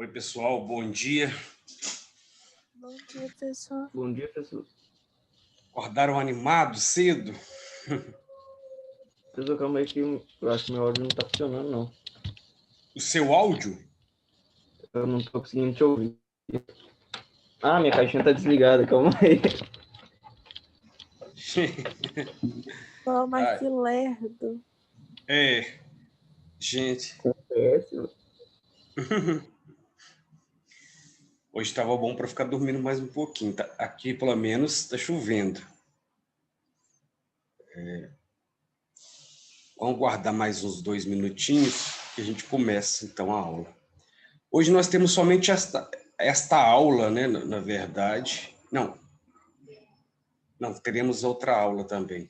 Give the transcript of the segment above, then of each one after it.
Oi, pessoal, bom dia. Bom dia, pessoal. Bom dia, pessoal. Acordaram animados cedo? Pessoal, calma aí que eu acho que meu áudio não tá funcionando, não. O seu áudio? Eu não tô conseguindo te ouvir. Ah, minha caixinha tá desligada, calma aí. Oh, mas Ai. que lerdo. Gente. Péssimo. Hoje estava bom para ficar dormindo mais um pouquinho. Aqui, pelo menos, está chovendo. Vamos guardar mais uns 2 minutinhos que a gente começa, então, a aula. Hoje nós temos somente esta aula, né, na verdade. Não, teremos outra aula também.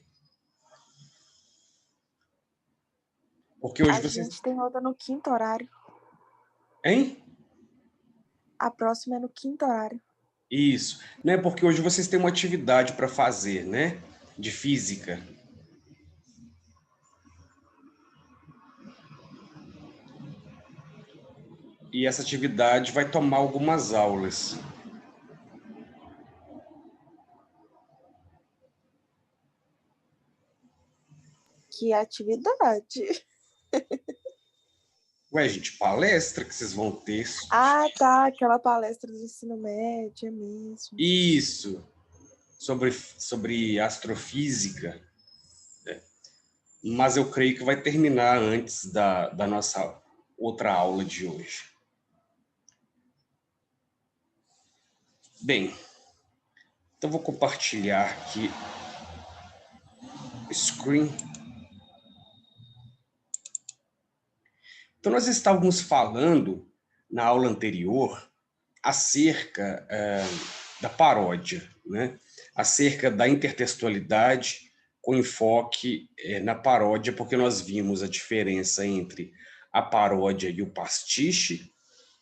Porque hoje A vocês... gente tem outra no quinto horário. Hein? A próxima é no quinto horário. Isso. Né? Porque hoje vocês têm uma atividade para fazer, né? De física. E essa atividade vai tomar algumas aulas. Que atividade. Ué, gente, palestra que vocês vão ter. Ah, tá. Aquela palestra do ensino médio, é mesmo. Isso. Sobre astrofísica. Né? Mas eu creio que vai terminar antes da nossa outra aula de hoje. Bem, então vou compartilhar aqui o screen. Então, nós estávamos falando na aula anterior acerca da paródia, né? Acerca da intertextualidade com enfoque na paródia, porque nós vimos a diferença entre a paródia e o pastiche,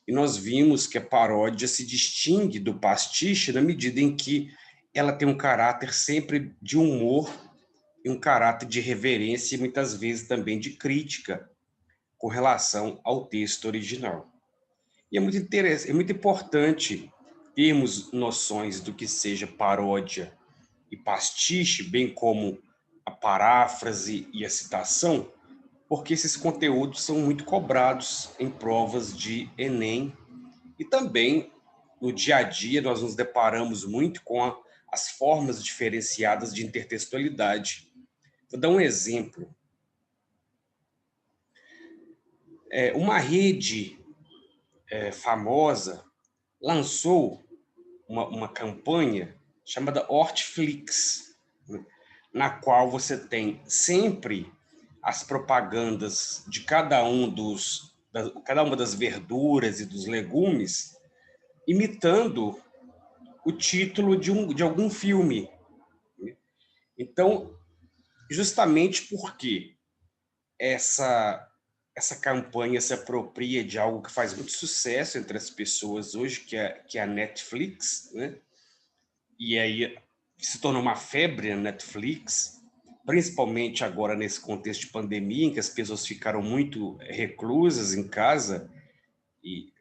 e nós vimos que a paródia se distingue do pastiche na medida em que ela tem um caráter sempre de humor e um caráter de reverência e muitas vezes também de crítica com relação ao texto original. E é muito interessante, é muito importante termos noções do que seja paródia e pastiche, bem como a paráfrase e a citação, porque esses conteúdos são muito cobrados em provas de Enem e também no dia a dia nós nos deparamos muito com as formas diferenciadas de intertextualidade. Vou dar um exemplo. Uma rede famosa lançou uma campanha chamada Hortflix, né, na qual você tem sempre as propagandas de cada uma das verduras e dos legumes, imitando o título de algum filme. Então, justamente porque essa campanha se apropria de algo que faz muito sucesso entre as pessoas hoje, que é a Netflix, né? E aí se tornou uma febre a Netflix, principalmente agora nesse contexto de pandemia, em que as pessoas ficaram muito reclusas em casa. E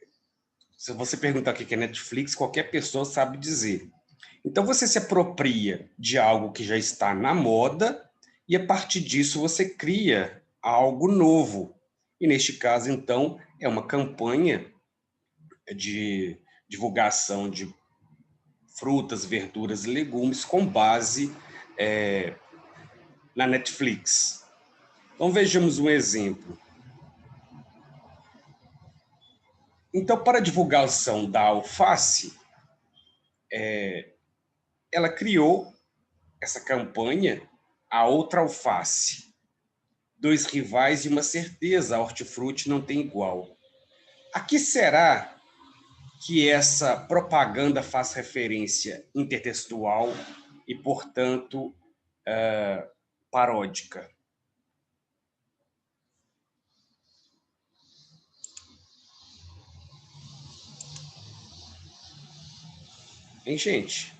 se você perguntar o que é Netflix, qualquer pessoa sabe dizer. Então você se apropria de algo que já está na moda e a partir disso você cria algo novo. E neste caso, então, é uma campanha de divulgação de frutas, verduras e legumes com base na Netflix. Então vejamos um exemplo. Então, para a divulgação da alface, ela criou essa campanha, a outra alface. 2 rivais e uma certeza, a hortifruti não tem igual. A que será que essa propaganda faz referência intertextual e, portanto, paródica? Hein, gente?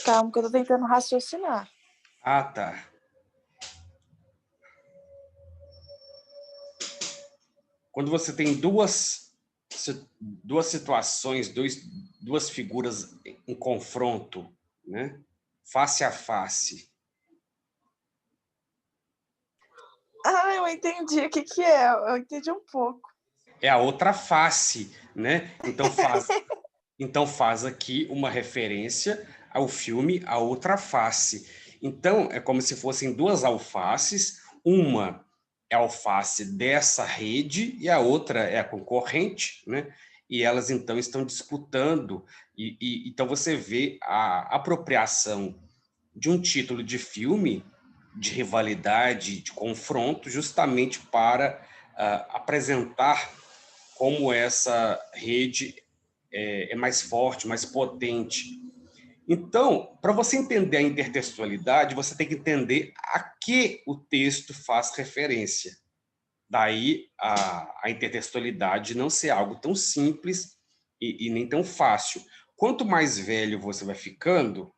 Calma, que eu tô tentando raciocinar. Ah, tá. Quando você tem duas situações, duas figuras em confronto, né? Face a face. Ah, eu entendi o que que é. Eu entendi um pouco. É a outra face, né? Então faz aqui uma referência ao filme A Outra Face. Então é como se fossem duas alfaces, uma é a alface dessa rede e a outra é a concorrente, né? E elas então estão disputando então você vê a apropriação de um título de filme de rivalidade, de confronto, justamente para apresentar como essa rede é mais forte, mais potente. Então, para você entender a intertextualidade, você tem que entender a que o texto faz referência. Daí a intertextualidade não ser algo tão simples e nem tão fácil. Quanto mais velho você vai ficando,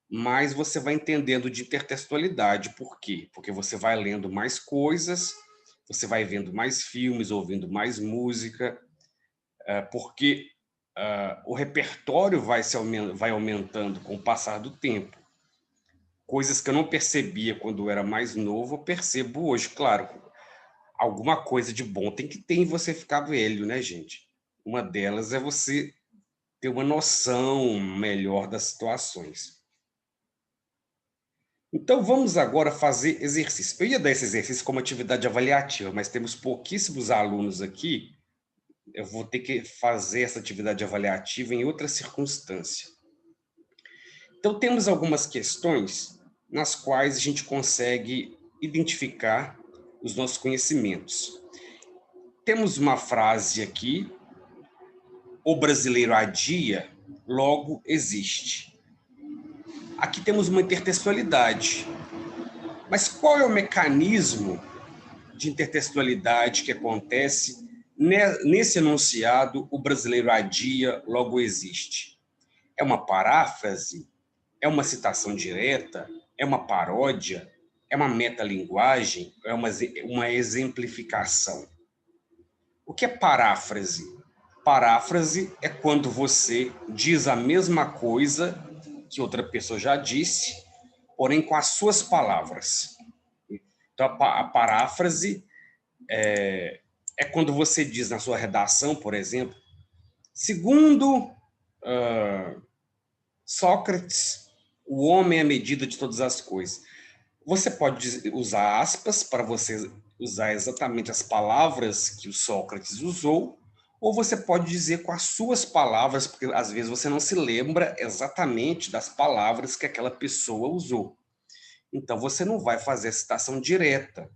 mais você vai entendendo de intertextualidade. Por quê? Porque você vai lendo mais coisas, você vai vendo mais filmes, ouvindo mais música, porque o repertório vai aumentando com o passar do tempo. Coisas que eu não percebia quando eu era mais novo, eu percebo hoje. Claro, alguma coisa de bom tem que ter em você ficar velho, né, gente? Uma delas é você ter uma noção melhor das situações. Então, vamos agora fazer exercício. Eu ia dar esse exercício como atividade avaliativa, mas temos pouquíssimos alunos aqui. Eu vou ter que fazer essa atividade avaliativa em outra circunstância. Então, temos algumas questões nas quais a gente consegue identificar os nossos conhecimentos. Temos uma frase aqui: o brasileiro adia, logo existe. Aqui temos uma intertextualidade. Mas qual é o mecanismo de intertextualidade que acontece nesse enunciado: o brasileiro adia, logo existe? É uma paráfrase? É uma citação direta? É uma paródia? É uma metalinguagem? É uma exemplificação? O que é paráfrase? Paráfrase é quando você diz a mesma coisa que outra pessoa já disse, porém com as suas palavras. Então, a paráfrase é quando você diz na sua redação, por exemplo, segundo Sócrates, o homem é a medida de todas as coisas. Você pode usar aspas para você usar exatamente as palavras que o Sócrates usou, ou você pode dizer com as suas palavras, porque às vezes você não se lembra exatamente das palavras que aquela pessoa usou. Então você não vai fazer a citação direta,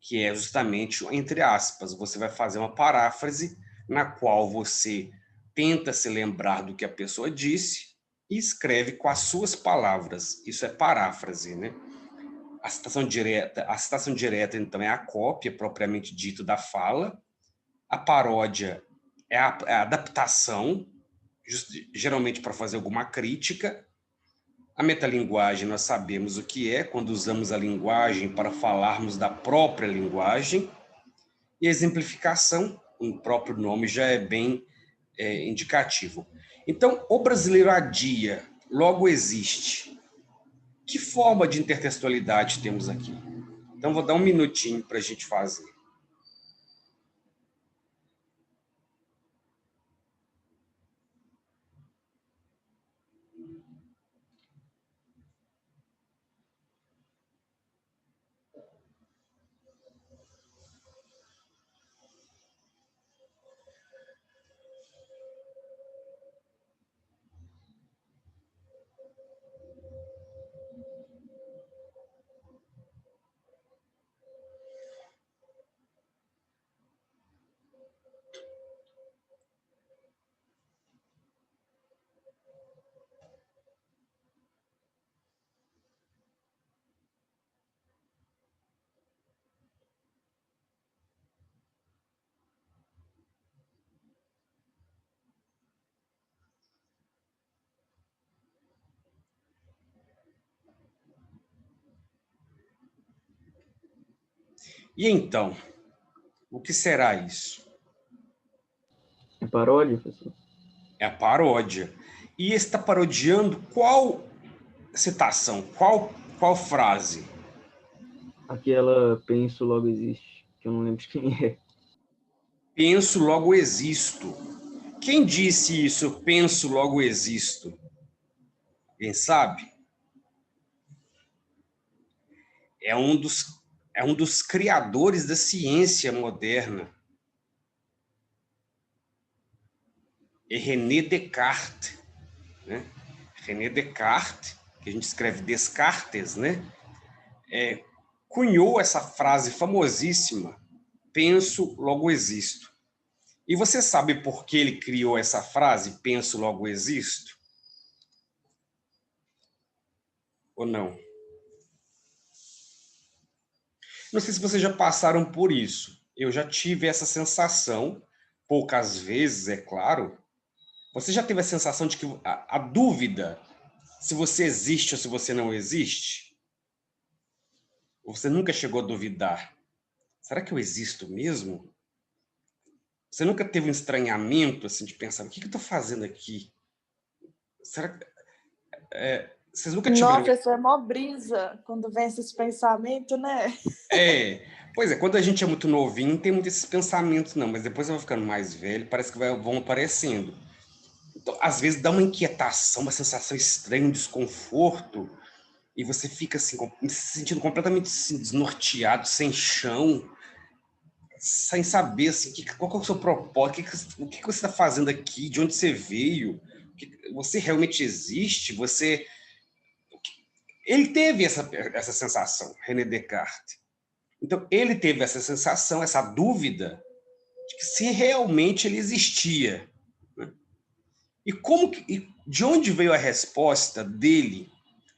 que é justamente entre aspas. Você vai fazer uma paráfrase na qual você tenta se lembrar do que a pessoa disse e escreve com as suas palavras. Isso é paráfrase, né? A citação direta, então, é a cópia propriamente dito da fala. A paródia é a adaptação, geralmente para fazer alguma crítica. A metalinguagem, nós sabemos o que é, quando usamos a linguagem para falarmos da própria linguagem. E a exemplificação, o próprio nome já é bem indicativo. Então, o brasileiro adia, logo existe. Que forma de intertextualidade temos aqui? Então, vou dar um minutinho para a gente fazer. E então, O que será isso? É paródia, professor? É a paródia. E está parodiando qual citação, qual frase? Aquela penso logo existe, que eu não lembro de quem é. Penso, logo existo. Quem disse isso? Eu penso, logo existo. Quem sabe? É um dos criadores da ciência moderna. É René Descartes, né? René Descartes, que a gente escreve Descartes, né? Cunhou essa frase famosíssima, penso, logo existo. E você sabe por que ele criou essa frase, penso, logo existo? Ou não? Não sei se vocês já passaram por isso. Eu já tive essa sensação, poucas vezes, é claro. Você já teve a sensação de que a dúvida se você existe ou se você não existe? Ou você nunca chegou a duvidar? Será que eu existo mesmo? Você nunca teve um estranhamento assim de pensar, o que eu estou fazendo aqui? Será que vocês nunca tiveram? Nossa, isso é mó brisa quando vem esses pensamentos, né? Pois é, quando a gente é muito novinho, não tem muito esses pensamentos, não, mas depois vai ficando mais velho, parece que vão aparecendo. Então, às vezes dá uma inquietação, uma sensação estranha, um desconforto, e você fica assim, se sentindo completamente assim, desnorteado, sem chão, sem saber assim, qual que é o seu propósito, o que você está fazendo aqui, de onde você veio, você realmente existe, você... Ele teve essa sensação, René Descartes. Então, ele teve essa sensação, essa dúvida de que se realmente ele existia. Né? E de onde veio a resposta dele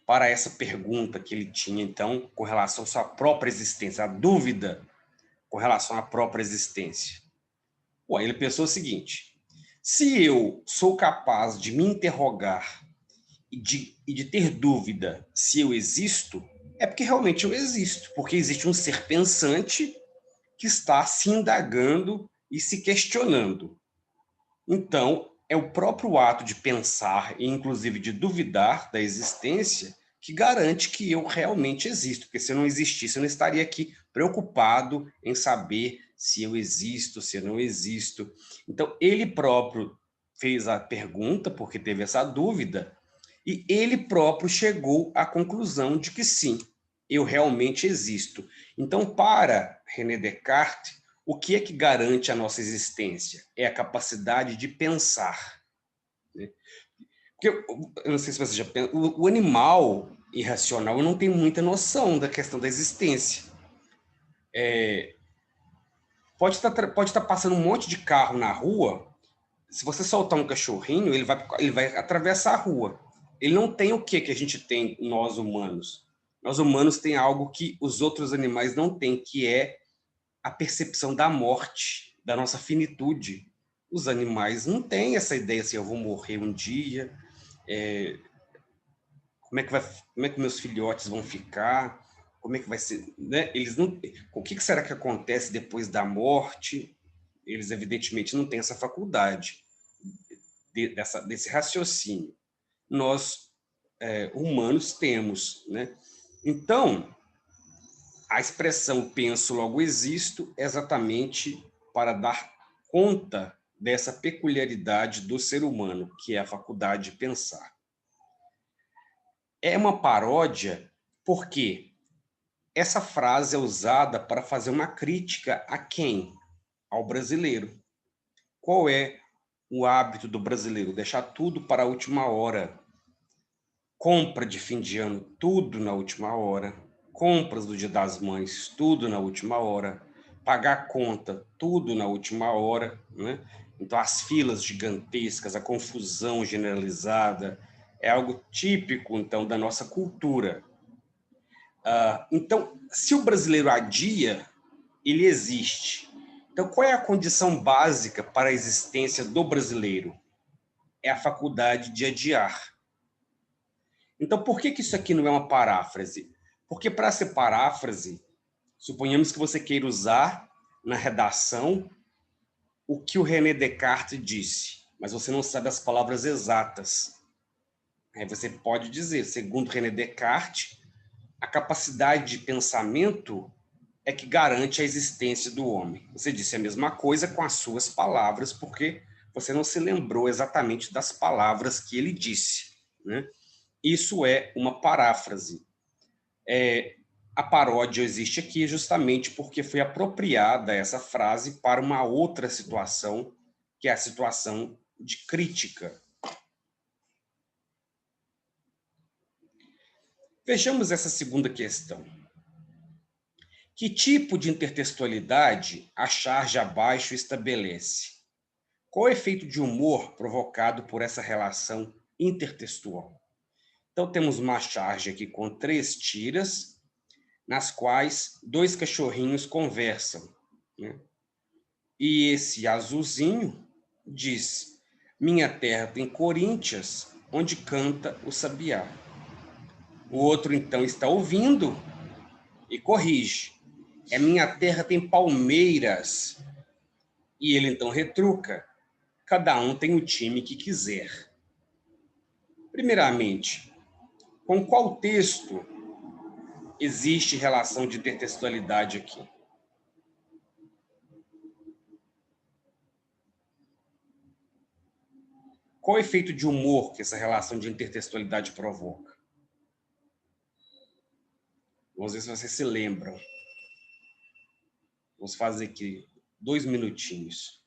para essa pergunta que ele tinha, então, com relação à sua própria existência, a dúvida com relação à própria existência? Bom, ele pensou o seguinte: se eu sou capaz de me interrogar e de ter dúvida se eu existo, é porque realmente eu existo, porque existe um ser pensante que está se indagando e se questionando. Então, é o próprio ato de pensar e, inclusive, de duvidar da existência que garante que eu realmente existo, porque se eu não existisse, eu não estaria aqui preocupado em saber se eu existo, se eu não existo. Então, ele próprio fez a pergunta, porque teve essa dúvida, e ele próprio chegou à conclusão de que sim, eu realmente existo. Então, para René Descartes, o que é que garante a nossa existência? É a capacidade de pensar. Né? Porque, eu não sei se você já pensa, o animal irracional não tem muita noção da questão da existência. Pode estar passando um monte de carro na rua, se você soltar um cachorrinho, ele vai atravessar a rua. Ele não tem o que a gente tem, nós humanos. Nós humanos tem algo que os outros animais não têm, que é a percepção da morte, da nossa finitude. Os animais não têm essa ideia assim, eu vou morrer um dia, como é que meus filhotes vão ficar, como é que vai ser, né? Eles não, o que será que acontece depois da morte? Eles evidentemente não têm essa faculdade desse raciocínio. Nós humanos temos, né? Então, a expressão penso logo existo é exatamente para dar conta dessa peculiaridade do ser humano, que é a faculdade de pensar. É uma paródia porque essa frase é usada para fazer uma crítica a quem? Ao brasileiro. Qual é o hábito do brasileiro? Deixar tudo para a última hora. Compra de fim de ano, tudo na última hora. Compras do Dia das Mães, tudo na última hora. Pagar conta, tudo na última hora. Né? Então, as filas gigantescas, a confusão generalizada, é algo típico, então, da nossa cultura. Então, se o brasileiro adia, ele existe. Então, qual é a condição básica para a existência do brasileiro? É a faculdade de adiar. Então, por que isso aqui não é uma paráfrase? Porque para ser paráfrase, suponhamos que você queira usar na redação o que o René Descartes disse, mas você não sabe as palavras exatas. Aí você pode dizer, segundo René Descartes, a capacidade de pensamento é que garante a existência do homem. Você disse a mesma coisa com as suas palavras, porque você não se lembrou exatamente das palavras que ele disse, né? Isso é uma paráfrase. A paródia existe aqui justamente porque foi apropriada essa frase para uma outra situação, que é a situação de crítica. Vejamos essa segunda questão. Que tipo de intertextualidade a charge abaixo estabelece? Qual é o efeito de humor provocado por essa relação intertextual? Então, temos uma charge aqui com 3 tiras, nas quais 2 cachorrinhos conversam, né? E esse azulzinho diz: minha terra tem Coríntias, onde canta o sabiá. O outro, então, está ouvindo e corrige: é minha terra tem palmeiras. E ele, então, retruca: cada um tem o time que quiser. Primeiramente, com qual texto existe relação de intertextualidade aqui? Qual o efeito de humor que essa relação de intertextualidade provoca? Vamos ver se vocês se lembram. Vamos fazer aqui 2 minutinhos.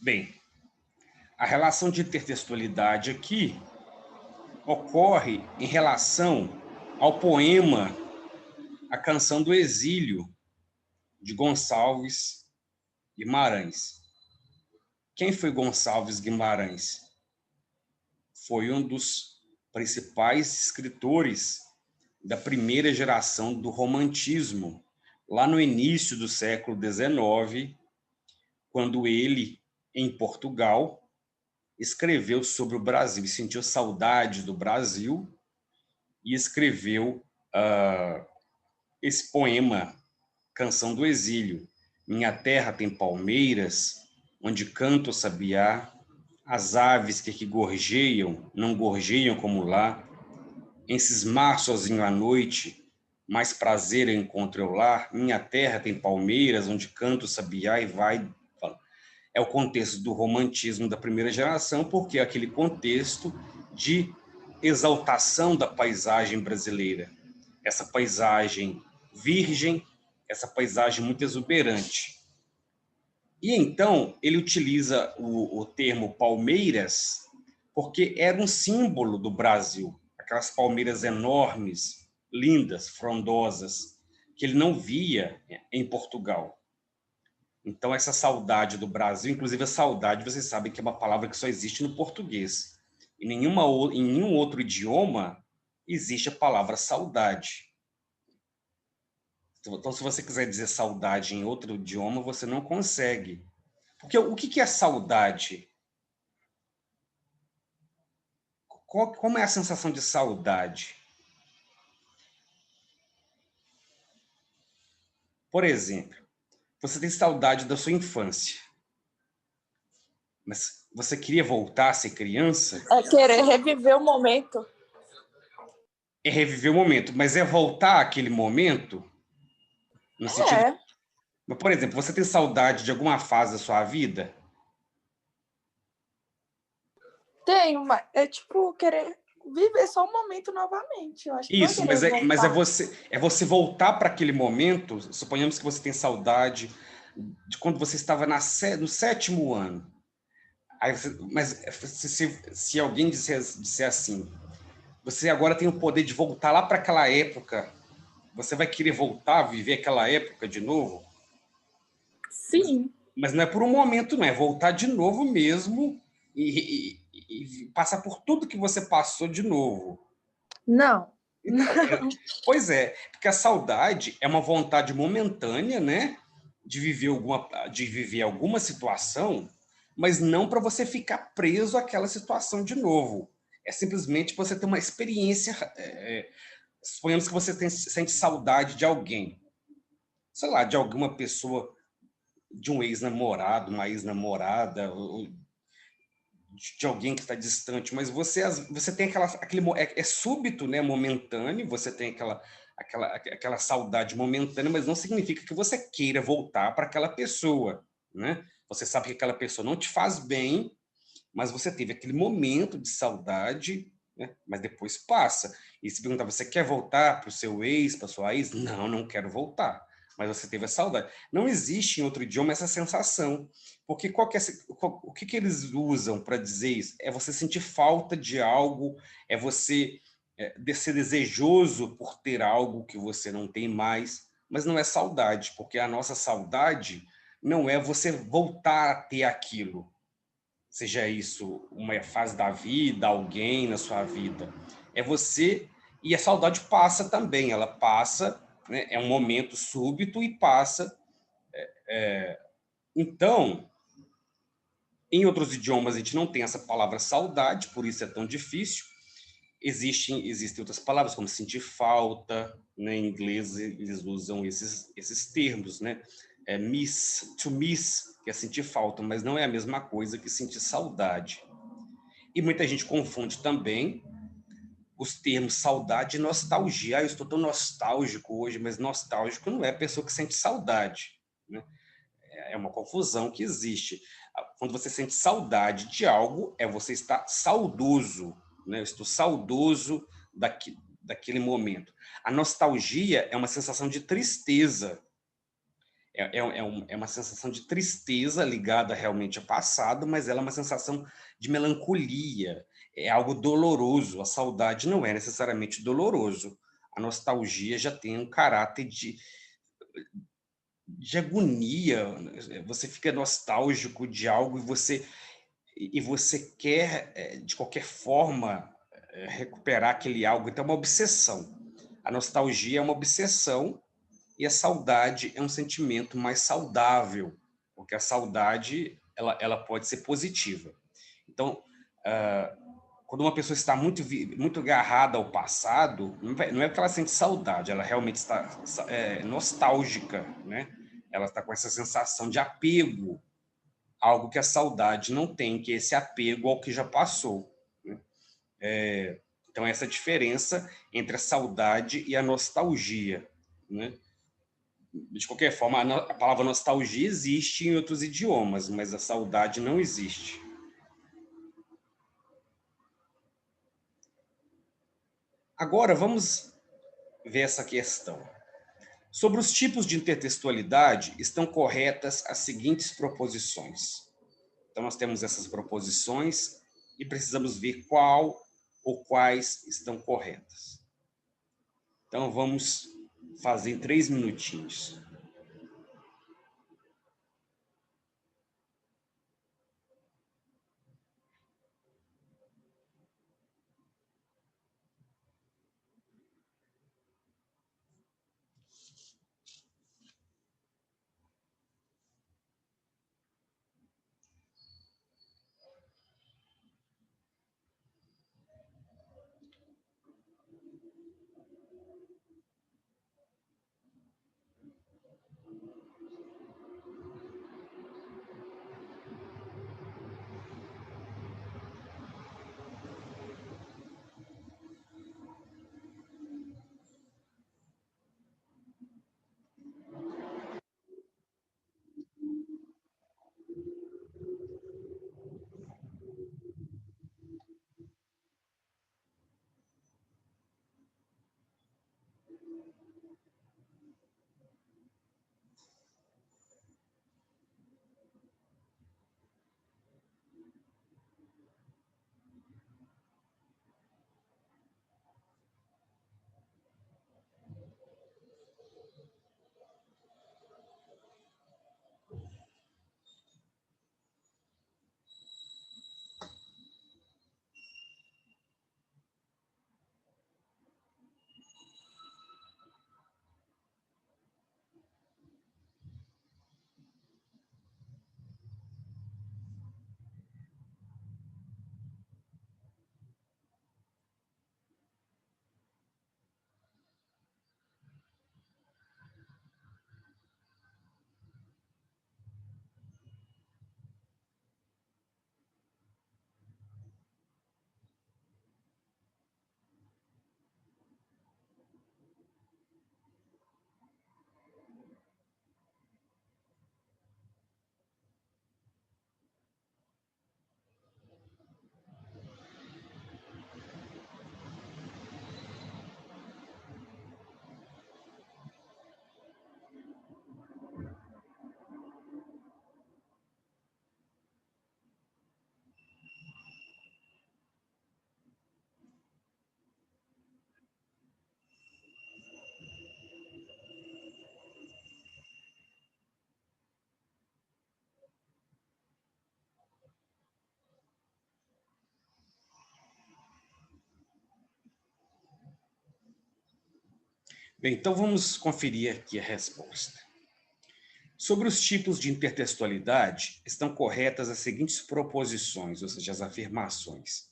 Bem, a relação de intertextualidade aqui ocorre em relação ao poema A Canção do Exílio, de Gonçalves Guimarães. Quem foi Gonçalves Guimarães? Foi um dos principais escritores da primeira geração do romantismo, lá no início do século XIX, quando ele, em Portugal, escreveu sobre o Brasil, sentiu saudade do Brasil e escreveu esse poema, Canção do Exílio. Minha terra tem palmeiras, onde canta o sabiá, as aves que aqui gorjeiam, não gorjeiam como lá, em cismar sozinho à noite, mais prazer eu encontro eu lá, minha terra tem palmeiras, onde canta o sabiá e vai... É o contexto do romantismo da primeira geração, porque é aquele contexto de exaltação da paisagem brasileira. Essa paisagem virgem, essa paisagem muito exuberante. E então ele utiliza o termo palmeiras porque era um símbolo do Brasil, aquelas palmeiras enormes, lindas, frondosas, que ele não via em Portugal. Então essa saudade do Brasil, inclusive a saudade, vocês sabem que é uma palavra que só existe no português. Em nenhum outro idioma existe a palavra saudade. Então, se você quiser dizer saudade em outro idioma, você não consegue. Porque o que é saudade? Como é a sensação de saudade? Por exemplo, você tem saudade da sua infância, mas você queria voltar a ser criança? É querer reviver o momento. É reviver o momento, mas é voltar àquele momento no sentido... É, Mas, por exemplo, você tem saudade de alguma fase da sua vida? tenho, mas é tipo querer viver só o momento novamente. Eu acho que não é Isso, querer mas voltar. é você voltar para aquele momento. Suponhamos que você tem saudade de quando você estava no 7º ano. Aí mas se alguém disser assim, você agora tem o poder de voltar lá para aquela época, você vai querer voltar a viver aquela época de novo? Sim. Mas não é por um momento, não, é voltar de novo mesmo e passar por tudo que você passou de novo. Não. Então, pois é, porque a saudade é uma vontade momentânea, né, de viver alguma situação, mas não para você ficar preso àquela situação de novo. É simplesmente você ter uma experiência. Suponhamos que você sente saudade de alguém, sei lá, de alguma pessoa, de um ex-namorado, uma ex-namorada, ou de alguém que está distante, mas você tem é súbito, né, momentâneo, você tem aquela saudade momentânea, mas não significa que você queira voltar para aquela pessoa, né? Você sabe que aquela pessoa não te faz bem, mas você teve aquele momento de saudade, né? Mas depois passa. E se perguntar, você quer voltar para o seu ex, para sua ex? Não, não quero voltar. Mas você teve a saudade. Não existe em outro idioma essa sensação. Porque o que eles usam para dizer isso? É você sentir falta de algo, é você ser desejoso por ter algo que você não tem mais. Mas não é saudade, porque a nossa saudade não é você voltar a ter aquilo, seja isso uma fase da vida, alguém na sua vida. É você, e a saudade passa também, ela passa, né? É um momento súbito e passa. Então, em outros idiomas a gente não tem essa palavra saudade, por isso é tão difícil. Existem outras palavras, como sentir falta, né? Em inglês eles usam esses termos, né? To miss, que é sentir falta, mas não é a mesma coisa que sentir saudade. E muita gente confunde também os termos saudade e nostalgia. Eu estou tão nostálgico hoje, mas nostálgico não é a pessoa que sente saudade, né? É uma confusão que existe. Quando você sente saudade de algo, é você estar saudoso, né? Eu estou saudoso daquele momento. A nostalgia é uma sensação de tristeza. É uma sensação de tristeza ligada realmente ao passado, mas ela é uma sensação de melancolia, é algo doloroso. A saudade não é necessariamente doloroso. A nostalgia já tem um caráter de agonia. Você fica nostálgico de algo e você quer, de qualquer forma, recuperar aquele algo. Então, é uma obsessão. A nostalgia é uma obsessão e a saudade é um sentimento mais saudável, porque a saudade ela pode ser positiva. Então, quando uma pessoa está muito agarrada ao passado, não é que ela sente saudade, ela realmente está nostálgica, né? Ela está com essa sensação de apego, algo que a saudade não tem, que é esse apego ao que já passou, né? Então, essa diferença entre a saudade e a nostalgia, né? De qualquer forma, a palavra nostalgia existe em outros idiomas, mas a saudade não existe. Agora, vamos ver essa questão. Sobre os tipos de intertextualidade, estão corretas as seguintes proposições. Então, nós temos essas proposições e precisamos ver qual ou quais estão corretas. Então, vamos fazer em 3 minutinhos. Bem, então vamos conferir aqui a resposta. Sobre os tipos de intertextualidade, estão corretas as seguintes proposições, ou seja, as afirmações.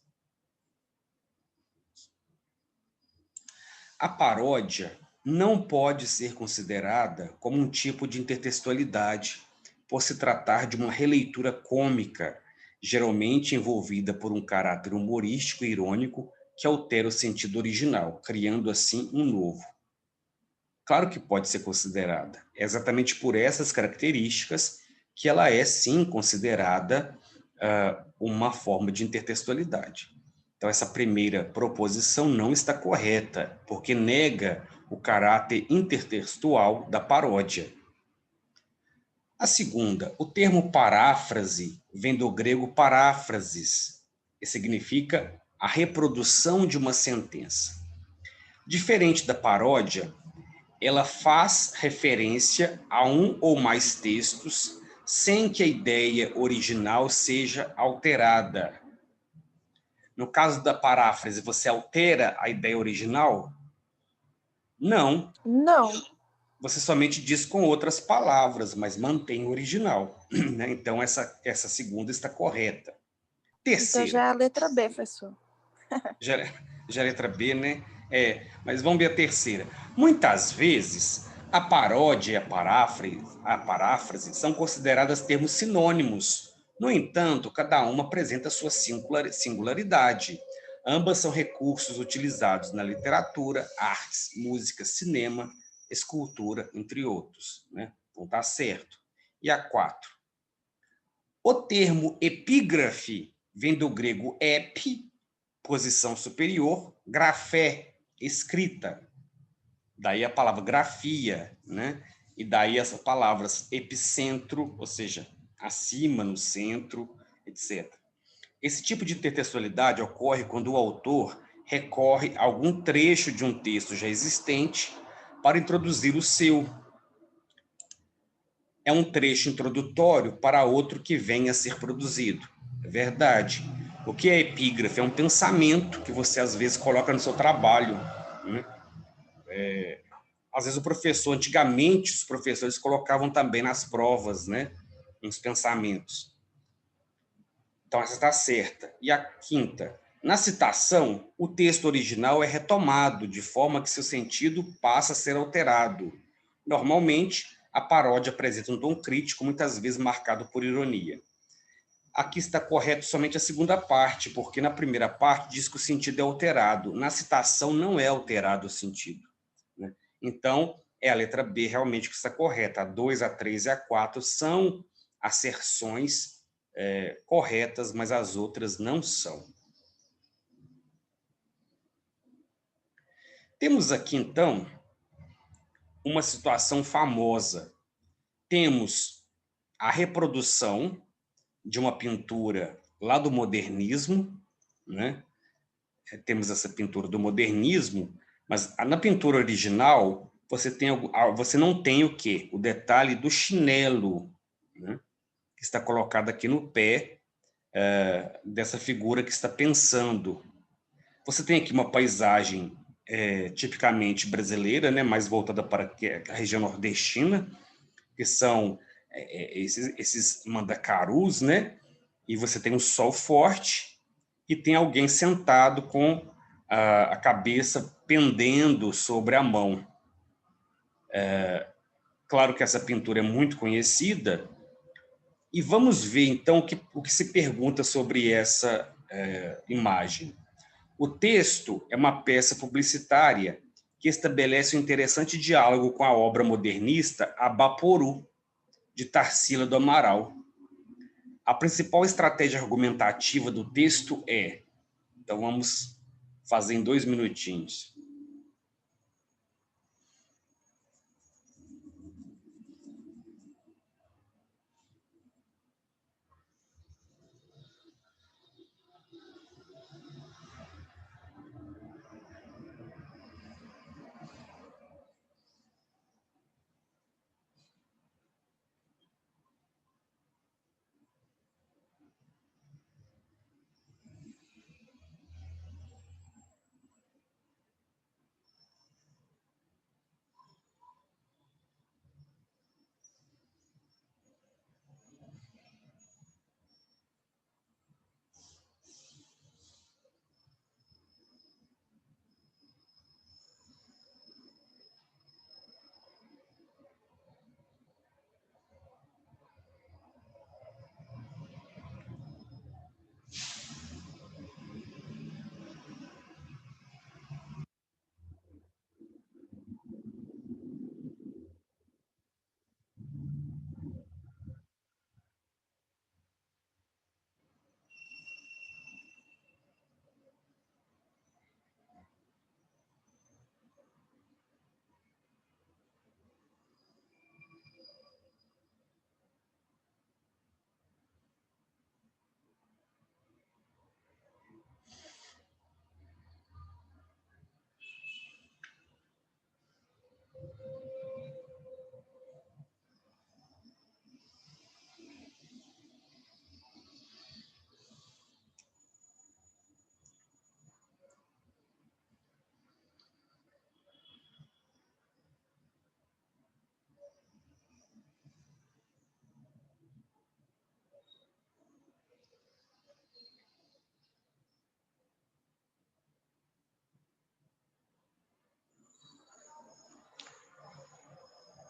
A paródia não pode ser considerada como um tipo de intertextualidade, por se tratar de uma releitura cômica, geralmente envolvida por um caráter humorístico e irônico que altera o sentido original, criando assim um novo. Claro que pode ser considerada. É exatamente por essas características que ela é, sim, considerada uma forma de intertextualidade. Então, essa primeira proposição não está correta, porque nega o caráter intertextual da paródia. A segunda, o termo paráfrase vem do grego paráfrases, que significa a reprodução de uma sentença. Diferente da paródia, ela faz referência a um ou mais textos sem que a ideia original seja alterada. No caso da paráfrase, você altera a ideia original? Não. Não. Você somente diz com outras palavras, mas mantém o original. Então, essa segunda está correta. Então já Terceira. é a letra B, professor. Já é a letra B, né? Mas vamos ver a terceira. Muitas vezes, a paródia e a paráfrase são consideradas termos sinônimos. No entanto, cada uma apresenta sua singularidade. Ambas são recursos utilizados na literatura, artes, música, cinema, escultura, entre outros, né? Então tá certo. E a 4. O termo epígrafe vem do grego epi, posição superior, grafé, escrita. Daí a palavra grafia, né? E daí as palavras epicentro, ou seja, acima, no centro, etc. Esse tipo de intertextualidade ocorre quando o autor recorre a algum trecho de um texto já existente para introduzir o seu. É um trecho introdutório para outro que venha a ser produzido. É verdade. O que é epígrafe? É um pensamento que você, às vezes, coloca no seu trabalho, né? Às vezes, antigamente, os professores colocavam também nas provas, né? Uns pensamentos. Então, essa está certa. E a quinta, na citação, o texto original é retomado, de forma que seu sentido passa a ser alterado. Normalmente, a paródia apresenta um tom crítico, muitas vezes marcado por ironia. Aqui está correto somente a segunda parte, porque na primeira parte diz que o sentido é alterado. Na citação não é alterado o sentido, né? Então, é a letra B realmente que está correta. A 2, a 3 e a 4 são asserções corretas, mas as outras não são. Temos aqui, então, uma situação famosa. Temos a reprodução de uma pintura lá do modernismo, né? Temos essa pintura do modernismo, mas na pintura original você não tem o quê? O detalhe do chinelo, né? Que está colocado aqui no pé dessa figura que está pensando. Você tem aqui uma paisagem tipicamente brasileira, né? Mais voltada para a região nordestina, que são esses mandacarus, né? E você tem um sol forte e tem alguém sentado com a cabeça pendendo sobre a mão. Claro que essa pintura é muito conhecida, e vamos ver, então, o que se pergunta sobre essa imagem. O texto é uma peça publicitária que estabelece um interessante diálogo com a obra modernista Abaporu, de Tarsila do Amaral. A principal estratégia argumentativa do texto é... Então, vamos fazer em 2 minutinhos.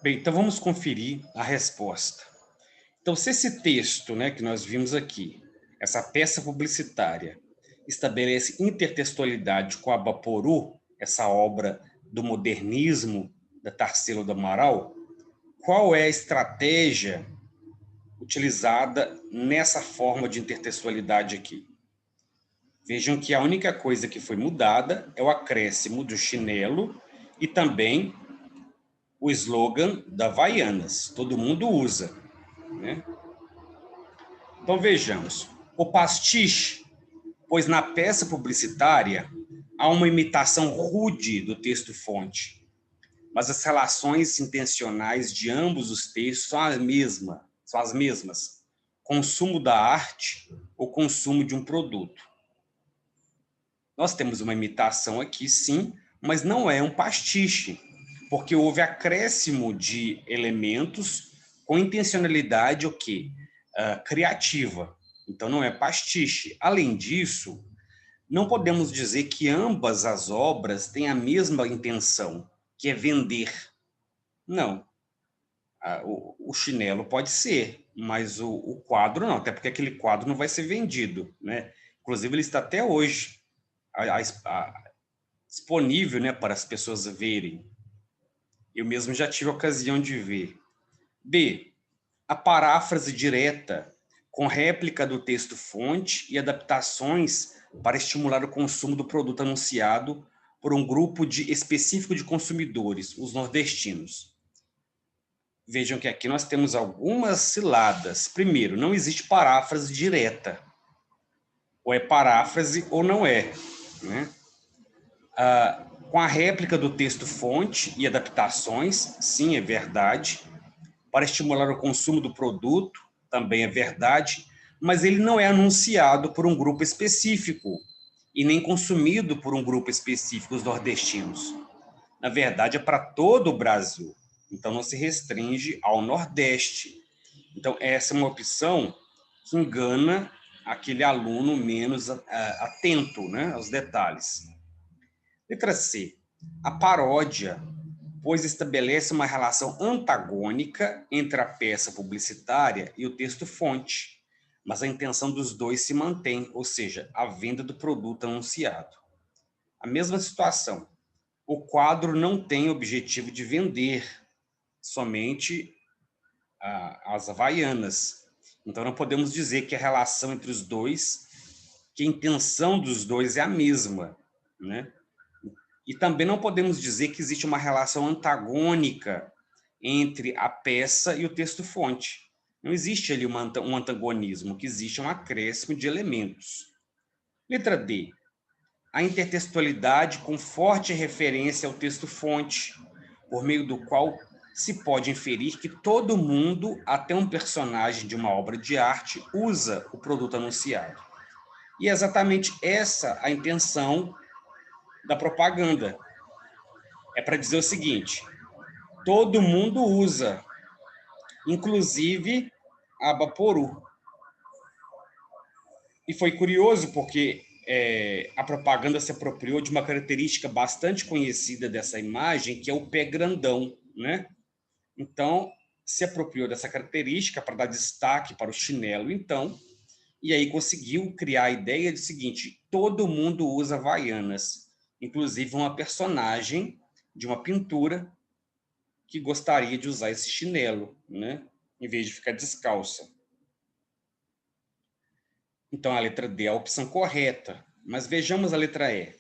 Bem, então vamos conferir a resposta. Então, se esse texto, né, que nós vimos aqui, essa peça publicitária, estabelece intertextualidade com a Abaporu, essa obra do modernismo da Tarsila do Amaral, qual é a estratégia utilizada nessa forma de intertextualidade aqui? Vejam que a única coisa que foi mudada é o acréscimo do chinelo e também o slogan da Havaianas. Todo mundo usa, né? Então, vejamos. O pastiche, pois na peça publicitária há uma imitação rude do texto-fonte, mas as relações intencionais de ambos os textos são as mesmas. Consumo da arte ou consumo de um produto. Nós temos uma imitação aqui, sim, mas não é um pastiche, porque houve acréscimo de elementos com intencionalidade o quê? Criativa. Então, não é pastiche. Além disso, não podemos dizer que ambas as obras têm a mesma intenção, que é vender. Não. O chinelo pode ser, mas o quadro não, até porque aquele quadro não vai ser vendido, né? Inclusive, ele está até hoje disponível, né, para as pessoas verem. Eu mesmo já tive a ocasião de ver. B. A paráfrase direta, com réplica do texto-fonte e adaptações para estimular o consumo do produto anunciado por um grupo específico de consumidores, os nordestinos. Vejam que aqui nós temos algumas ciladas. Primeiro, não existe paráfrase direta. Ou é paráfrase ou não é, né? Com a réplica do texto-fonte e adaptações, sim, é verdade. Para estimular o consumo do produto, também é verdade, mas ele não é anunciado por um grupo específico e nem consumido por um grupo específico, os nordestinos. Na verdade, é para todo o Brasil. Então, não se restringe ao Nordeste. Então, essa é uma opção que engana aquele aluno menos atento, né, aos detalhes. Letra C. A paródia, pois estabelece uma relação antagônica entre a peça publicitária e o texto-fonte, mas a intenção dos dois se mantém, ou seja, a venda do produto anunciado. A mesma situação. O quadro não tem objetivo de vender somente as havaianas. Então, não podemos dizer que a relação entre os dois, que a intenção dos dois é a mesma, né? E também não podemos dizer que existe uma relação antagônica entre a peça e o texto-fonte. Não existe ali um antagonismo, o que existe é um acréscimo de elementos. Letra D. A intertextualidade com forte referência ao texto-fonte, por meio do qual se pode inferir que todo mundo, até um personagem de uma obra de arte, usa o produto anunciado. E é exatamente essa a intenção da propaganda. É para dizer o seguinte: todo mundo usa, inclusive a Baporu. E foi curioso porque a propaganda se apropriou de uma característica bastante conhecida dessa imagem, que é o pé grandão, né? Então, se apropriou dessa característica para dar destaque para o chinelo, então, e aí conseguiu criar a ideia de seguinte: todo mundo usa havaianas, inclusive uma personagem de uma pintura que gostaria de usar esse chinelo, né? Em vez de ficar descalça. Então, a letra D é a opção correta. Mas vejamos a letra E.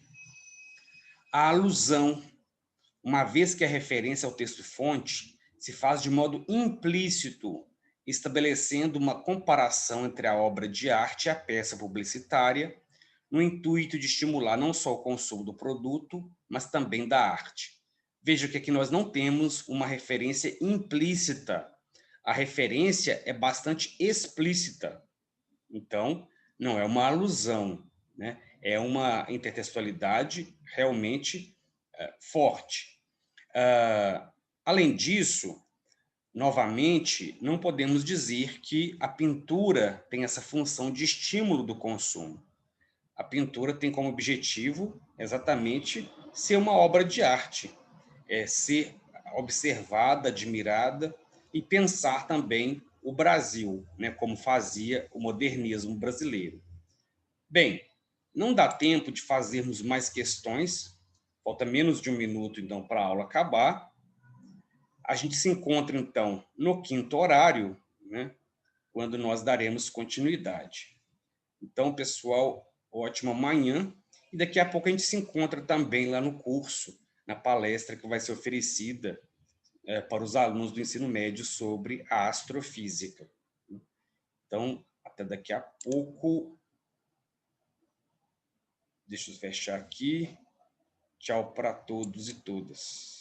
A alusão, uma vez que a referência ao texto-fonte se faz de modo implícito, estabelecendo uma comparação entre a obra de arte e a peça publicitária, no intuito de estimular não só o consumo do produto, mas também da arte. Veja que aqui nós não temos uma referência implícita. A referência é bastante explícita. Então, não é uma alusão, né? É uma intertextualidade realmente forte. Além disso, novamente, não podemos dizer que a pintura tem essa função de estímulo do consumo. A pintura tem como objetivo exatamente ser uma obra de arte, ser observada, admirada e pensar também o Brasil, né, como fazia o modernismo brasileiro. Bem, não dá tempo de fazermos mais questões, falta menos de 1 minuto, então, para a aula acabar. A gente se encontra, então, no 5º horário, né, quando nós daremos continuidade. Então, pessoal, ótima manhã. E daqui a pouco a gente se encontra também lá no curso, na palestra que vai ser oferecida para os alunos do ensino médio sobre a astrofísica. Então, até daqui a pouco. Deixa eu fechar aqui. Tchau para todos e todas.